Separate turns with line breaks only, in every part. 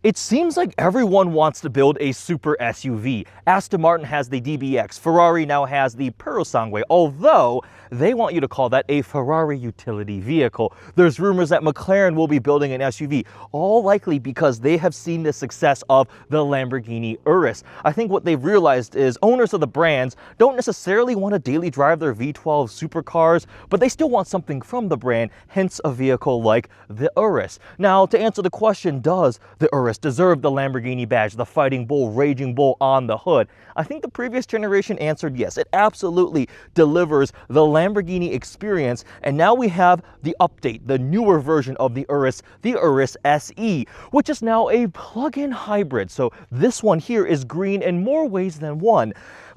It seems like everyone wants to build a super SUV. Aston Martin has the DBX, Ferrari now has the Purosangue, although they want you to call that a Ferrari utility vehicle. There's rumors that McLaren will be building an SUV, all likely because they have seen the success of the Lamborghini Urus. I think what they've realized is owners of the brands don't necessarily want to daily drive their V12 supercars, but they still want something from the brand, hence a vehicle like the Urus. Now, to answer the question, does the Urus deserve the Lamborghini badge, the fighting bull, raging bull on the hood? I think the previous generation answered yes. It absolutely delivers the Lamborghini experience, and now we have the update, the newer version of the Urus SE, which is now a plug-in hybrid. So this one here is green in more ways than one,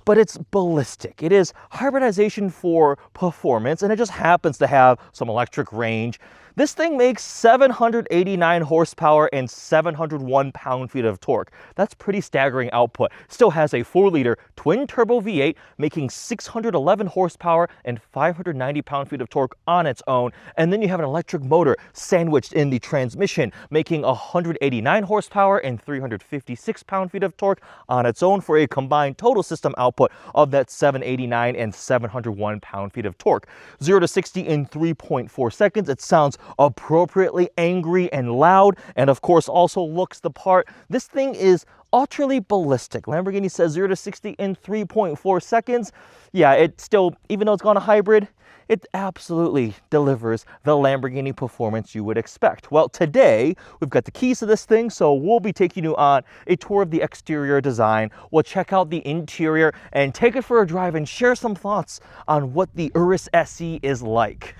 but it's ballistic. It is hybridization for performance, and it just happens to have some electric range. This thing makes 789 horsepower and 701 pound-feet of torque. That's pretty staggering output. Still has a 4-liter twin-turbo V8 making 611 horsepower and 590 pound-feet of torque on its own. And then you have an electric motor sandwiched in the transmission making 189 horsepower and 356 pound-feet of torque on its own for a combined total system output of that 789 and 701 pound-feet of torque. 0 to 60 in 3.4 seconds. It sounds appropriately angry and loud, and of course also looks the part. This thing is utterly ballistic. Lamborghini says 0 to 60 in 3.4 seconds. Yeah, it still, even though it's gone a hybrid, it absolutely delivers the Lamborghini performance you would expect. Well, today we've got the keys to this thing, so we'll be taking you on a tour of the exterior design. We'll check out the interior and take it for a drive and share some thoughts on what the Urus SE is like.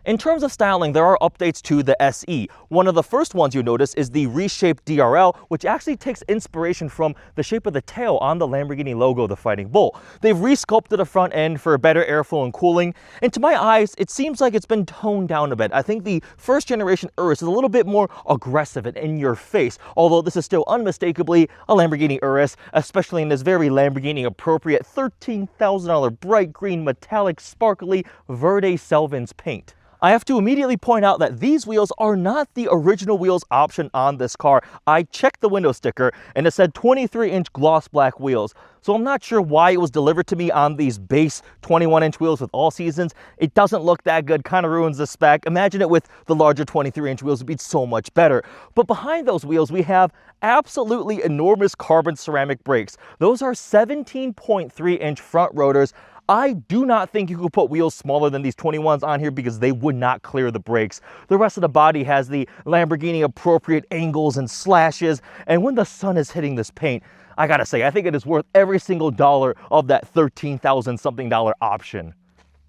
In terms of styling, there are updates to the SE. One of the first ones you notice is the reshaped DRL, which actually takes inspiration from the shape of the tail on the Lamborghini logo, the Fighting Bull. They've resculpted the front end for better airflow and cooling, and to my eyes, it seems like it's been toned down a bit. I think the first generation Urus is a little bit more aggressive and in your face, although this is still unmistakably a Lamborghini Urus, especially in this very Lamborghini appropriate $13,000 bright green metallic sparkly Verde Selvans paint. I have to immediately point out that these wheels are not the original wheels option on this car. I checked the window sticker and it said 23-inch gloss black wheels. So I'm not sure why it was delivered to me on these base 21-inch wheels with all seasons. It doesn't look that good, kind of ruins the spec. Imagine it with the larger 23-inch wheels, it'd be so much better. But behind those wheels, we have absolutely enormous carbon ceramic brakes. Those are 17.3-inch front rotors. I do not think you could put wheels smaller than these 21s on here because they would not clear the brakes. The rest of the body has the Lamborghini appropriate angles and slashes, and when the sun is hitting this paint, I gotta say, I think it is worth every single dollar of that $13,000 something option.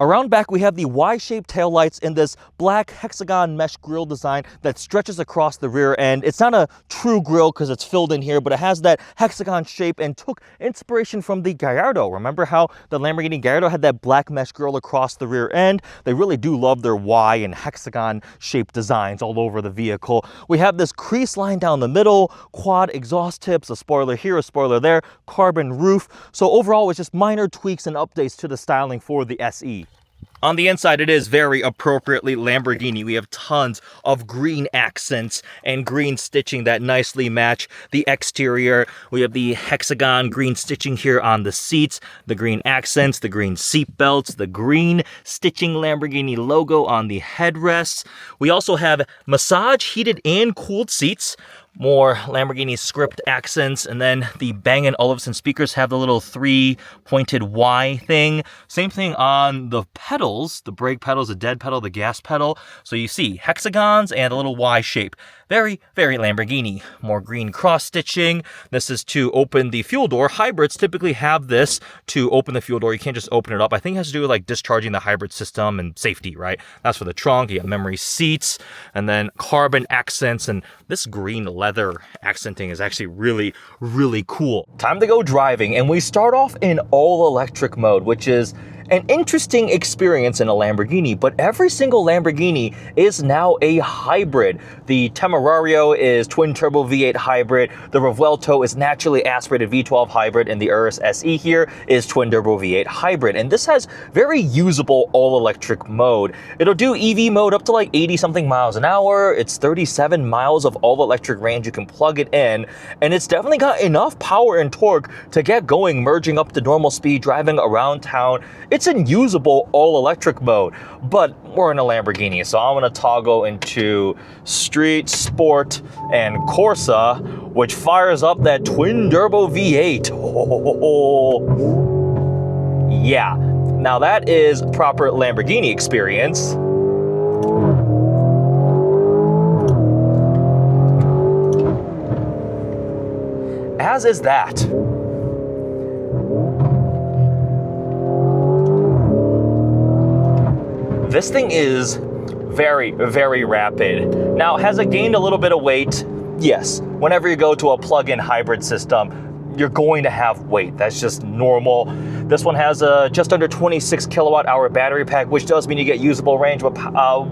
Around back, we have the Y-shaped taillights in this black hexagon mesh grille design that stretches across the rear end. It's not a true grille because it's filled in here, but it has that hexagon shape and took inspiration from the Gallardo. Remember how the Lamborghini Gallardo had that black mesh grille across the rear end? They really do love their Y and hexagon shaped designs all over the vehicle. We have this crease line down the middle, quad exhaust tips, a spoiler here, a spoiler there, carbon roof. So overall, it's just minor tweaks and updates to the styling for the SE. On the inside, it is very appropriately Lamborghini. We have tons of green accents and green stitching that nicely match the exterior. We have the hexagon green stitching here on the seats, the green accents, the green seat belts, the green stitching Lamborghini logo on the headrests. We also have massage heated and cooled seats, more Lamborghini script accents, and then the Bang & Olufsen speakers have the little 3-pointed Y thing. Same thing on the pedals, the brake pedals, the dead pedal, the gas pedal. So you see hexagons and a little Y shape. Very, very Lamborghini. More green cross stitching. This is to open the fuel door. Hybrids typically have this to open the fuel door. You can't just open it up. I think it has to do with like discharging the hybrid system and safety, right? That's for the trunk. You have memory seats and then carbon accents, and this green leather accenting is actually really, really cool. Time to go driving, and we start off in all electric mode, which is an interesting experience in a Lamborghini, but every single Lamborghini is now a hybrid. The Temerario is twin-turbo V8 hybrid, the Revuelto is naturally aspirated V12 hybrid, and the Urus SE here is twin-turbo V8 hybrid. And this has very usable all-electric mode. It'll do EV mode up to like 80-something miles an hour. It's 37 miles of all-electric range. You can plug it in, and it's definitely got enough power and torque to get going, merging up to normal speed, driving around town. It's in usable all-electric mode, but we're in a Lamborghini, so I'm gonna toggle into Street, Sport, and Corsa, which fires up that twin-turbo V8. Yeah, now that is proper Lamborghini experience. As is that. This thing is very, very rapid. Now, has it gained a little bit of weight? Yes. Whenever you go to a plug-in hybrid system, you're going to have weight. That's just normal. This one has a just under 26 kilowatt hour battery pack, which does mean you get usable range, but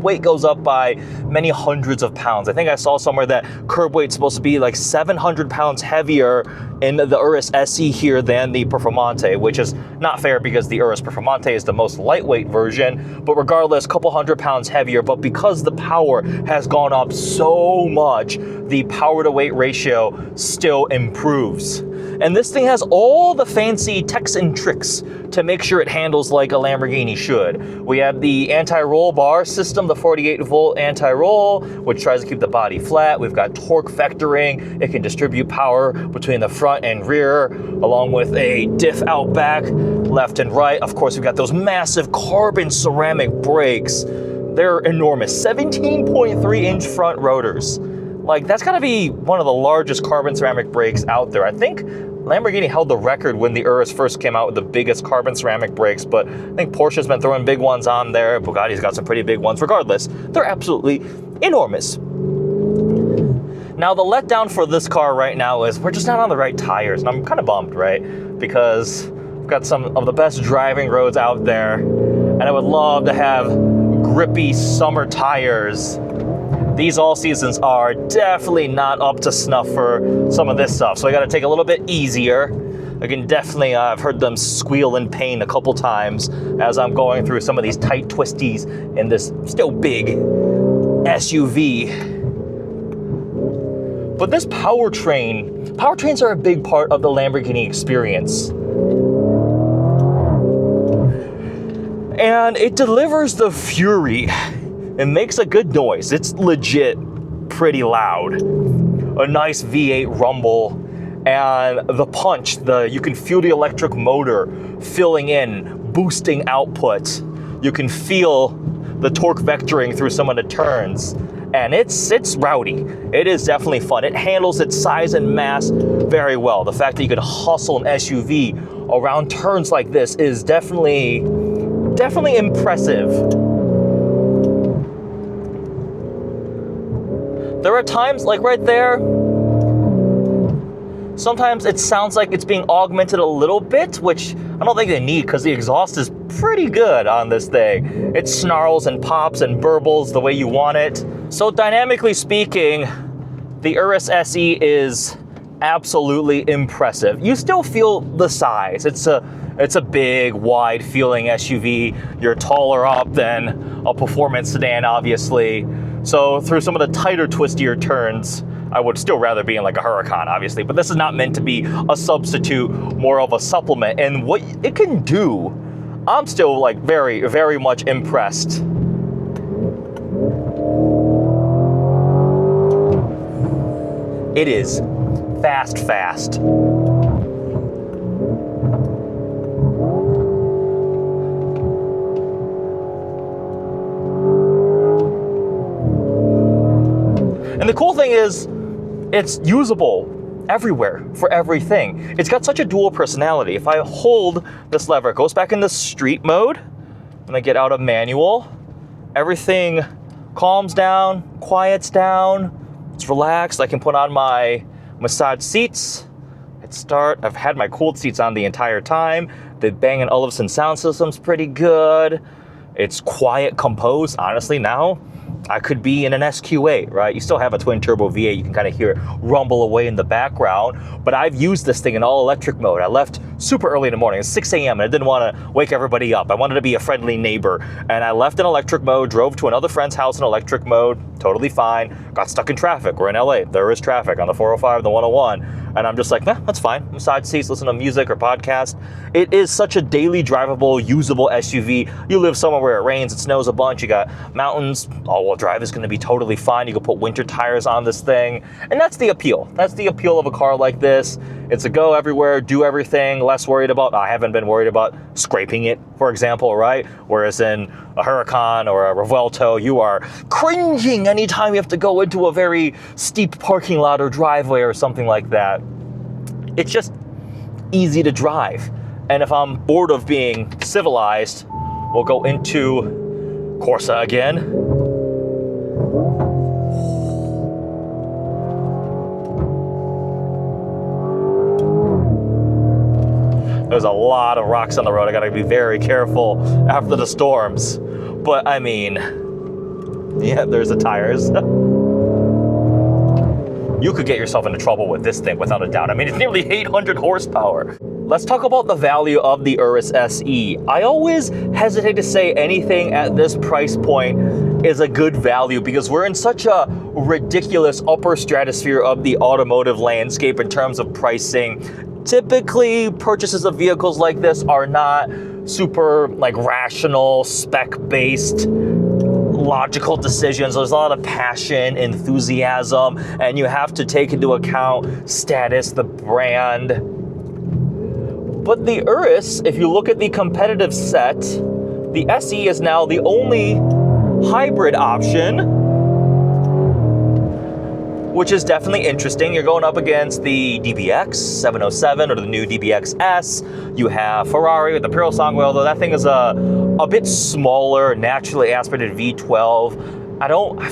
weight goes up by many hundreds of pounds. I think I saw somewhere that curb weight's supposed to be like 700 pounds heavier in the Urus SE here than the Performante, which is not fair because the Urus Performante is the most lightweight version, but regardless, a couple hundred pounds heavier. But because the power has gone up so much, the power to weight ratio still improves. And this thing has all the fancy techs and tricks to make sure it handles like a Lamborghini should. We have the anti-roll bar system, the 48 volt anti-roll, which tries to keep the body flat. We've got torque vectoring. It can distribute power between the front and rear, along with a diff out back, left and right. Of course, we've got those massive carbon ceramic brakes. They're enormous, 17.3 inch front rotors. Like, that's gotta be one of the largest carbon ceramic brakes out there. I think Lamborghini held the record when the Urus first came out with the biggest carbon ceramic brakes, but I think Porsche's been throwing big ones on there. Bugatti's got some pretty big ones. Regardless, they're absolutely enormous. Now, the letdown for this car right now is we're just not on the right tires, and I'm kind of bummed, right? Because we've got some of the best driving roads out there, and I would love to have grippy summer tires. These all seasons are definitely not up to snuff for some of this stuff, so I gotta take a little bit easier. I can definitely, I've heard them squeal in pain a couple times as I'm going through some of these tight twisties in this still big SUV. But this powertrains are a big part of the Lamborghini experience. And it delivers the fury. It makes a good noise. It's legit pretty loud. A nice V8 rumble, and the punch, you can feel the electric motor filling in, boosting output. You can feel the torque vectoring through some of the turns, and it's rowdy. It is definitely fun. It handles its size and mass very well. The fact that you can hustle an SUV around turns like this is definitely impressive. There are times, like right there, sometimes it sounds like it's being augmented a little bit, which I don't think they need because the exhaust is pretty good on this thing. It snarls and pops and burbles the way you want it. So dynamically speaking, the Urus SE is absolutely impressive. You still feel the size. It's a big, wide feeling SUV. You're taller up than a performance sedan, obviously. So through some of the tighter, twistier turns, I would still rather be in like a Huracan, obviously, but this is not meant to be a substitute, more of a supplement. And what it can do, I'm still like very, very much impressed. It is fast. And the cool thing is, it's usable everywhere for everything. It's got such a dual personality. If I hold this lever, it goes back into street mode. When I get out of manual, everything calms down, quiets down, it's relaxed. I can put on my massage seats. Hit start. I've had my cooled seats on the entire time. The Bang & Olufsen sound system's pretty good. It's quiet, composed. Honestly, now I could be in an SQ8, right? You still have a twin turbo V8. You can kind of hear it rumble away in the background. But I've used this thing in all electric mode. I left super early in the morning. It's 6 a.m. and I didn't want to wake everybody up. I wanted to be a friendly neighbor. And I left in electric mode, drove to another friend's house in electric mode, totally fine. Got stuck in traffic. We're in LA. There is traffic on the 405, the 101. And I'm just like, nah, that's fine. Side seats, listen to music or podcast. It is such a daily drivable, usable SUV. You live somewhere where it rains, it snows a bunch, you got mountains, all-wheel drive is going to be totally fine. You can put winter tires on this thing. And that's the appeal. That's the appeal of a car like this. It's a go everywhere, do everything, less worried about, I haven't been worried about scraping it, for example, right? Whereas in a Huracan or a Revuelto, you are cringing anytime you have to go into a very steep parking lot or driveway or something like that. It's just easy to drive. And if I'm bored of being civilized, we'll go into Corsa again. There's a lot of rocks on the road. I gotta be very careful after the storms. But I mean, yeah, there's the tires. You could get yourself into trouble with this thing without a doubt. I mean, it's nearly 800 horsepower. Let's talk about the value of the Urus SE. I always hesitate to say anything at this price point is a good value because we're in such a ridiculous upper stratosphere of the automotive landscape in terms of pricing. Typically, purchases of vehicles like this are not super like rational, spec-based, logical decisions. There's a lot of passion, enthusiasm, and you have to take into account status, the brand. But the Urus, if you look at the competitive set, the SE is now the only hybrid option, which is definitely interesting. You're going up against the DBX 707 or the new DBX S. You have Ferrari with the Purosangue, although that thing is a bit smaller, naturally aspirated V12.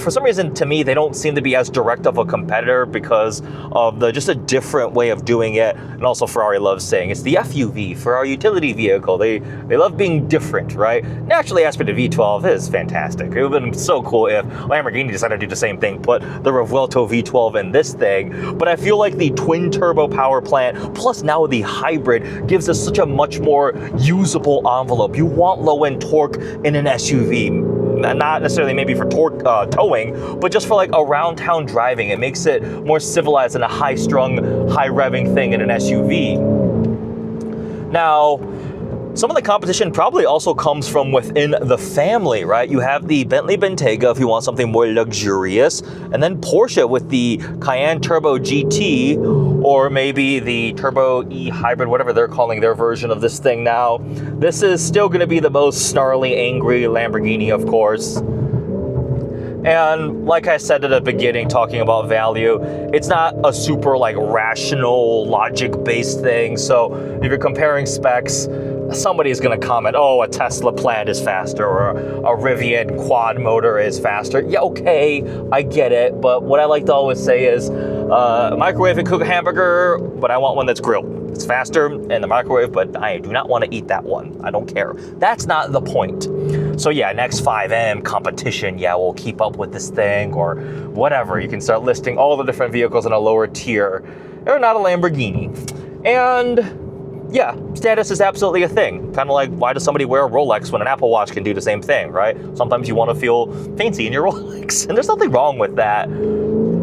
For some reason, to me, they don't seem to be as direct of a competitor because of just a different way of doing it. And also Ferrari loves saying it's the FUV, Ferrari utility vehicle. They love being different, right? Naturally aspirated V12 is fantastic. It would have been so cool if Lamborghini decided to do the same thing, put the Revuelto V12 in this thing. But I feel like the twin turbo power plant, plus now the hybrid, gives us such a much more usable envelope. You want low-end torque in an SUV. Not necessarily maybe for towing, but just for like around town driving. It makes it more civilized than a high-strung, high-revving thing in an SUV. Now, some of the competition probably also comes from within the family, right? You have the Bentley Bentayga if you want something more luxurious, and then Porsche with the Cayenne Turbo GT, or maybe the Turbo E Hybrid, whatever they're calling their version of this thing now. This is still going to be the most snarly, angry Lamborghini, of course. And like I said at the beginning, talking about value, it's not a super like rational, logic-based thing. So if you're comparing specs, somebody's going to comment, oh, a Tesla plant is faster or a Rivian quad motor is faster. Yeah, okay, I get it. But what I like to always say is microwave and cook a hamburger, but I want one that's grilled. It's faster in the microwave, but I do not want to eat that one. I don't care. That's not the point. So yeah, next 5M competition, yeah, we'll keep up with this thing or whatever. You can start listing all the different vehicles in a lower tier. They're not a Lamborghini. And yeah, status is absolutely a thing. Kind of like, why does somebody wear a Rolex when an Apple Watch can do the same thing, right? Sometimes you want to feel fancy in your Rolex, and there's nothing wrong with that.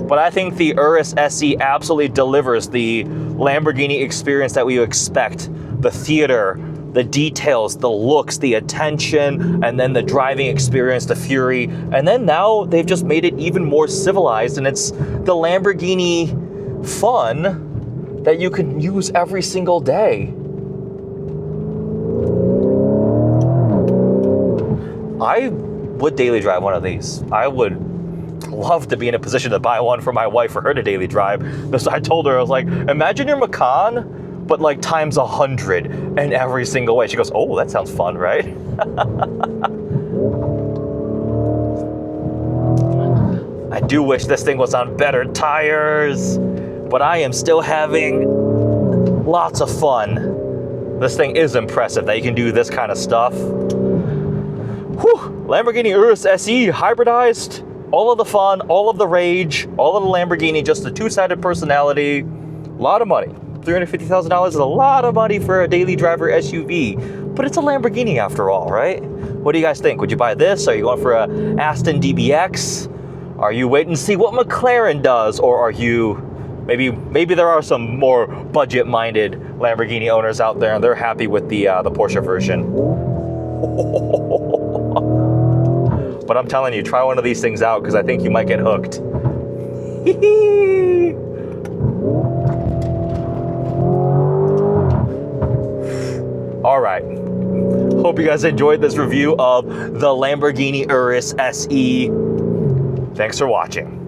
But I think the Urus SE absolutely delivers the Lamborghini experience that we expect. The theater, the details, the looks, the attention, and then the driving experience, the fury. And then now they've just made it even more civilized, and it's the Lamborghini fun that you can use every single day. I would daily drive one of these. I would love to be in a position to buy one for my wife for her to daily drive. So I told her, I was like, imagine your Macan, but like times 100 in every single way. She goes, oh, that sounds fun, right? I do wish this thing was on better tires, but I am still having lots of fun This thing is impressive that you can do this kind of stuff. Whew. Lamborghini Urus SE hybridized. All of the fun, all of the rage, all of the Lamborghini, just a two-sided personality. A lot of money. $350,000 is a lot of money for a daily driver SUV, but it's a Lamborghini after all, right? What do you guys think? Would you buy this? Are you going for a Aston DBX? Are you waiting to see what McLaren does? Or are you, maybe there are some more budget-minded Lamborghini owners out there and they're happy with the Porsche version. But I'm telling you, try one of these things out because I think you might get hooked. All right. Hope you guys enjoyed this review of the Lamborghini Urus SE. Thanks for watching.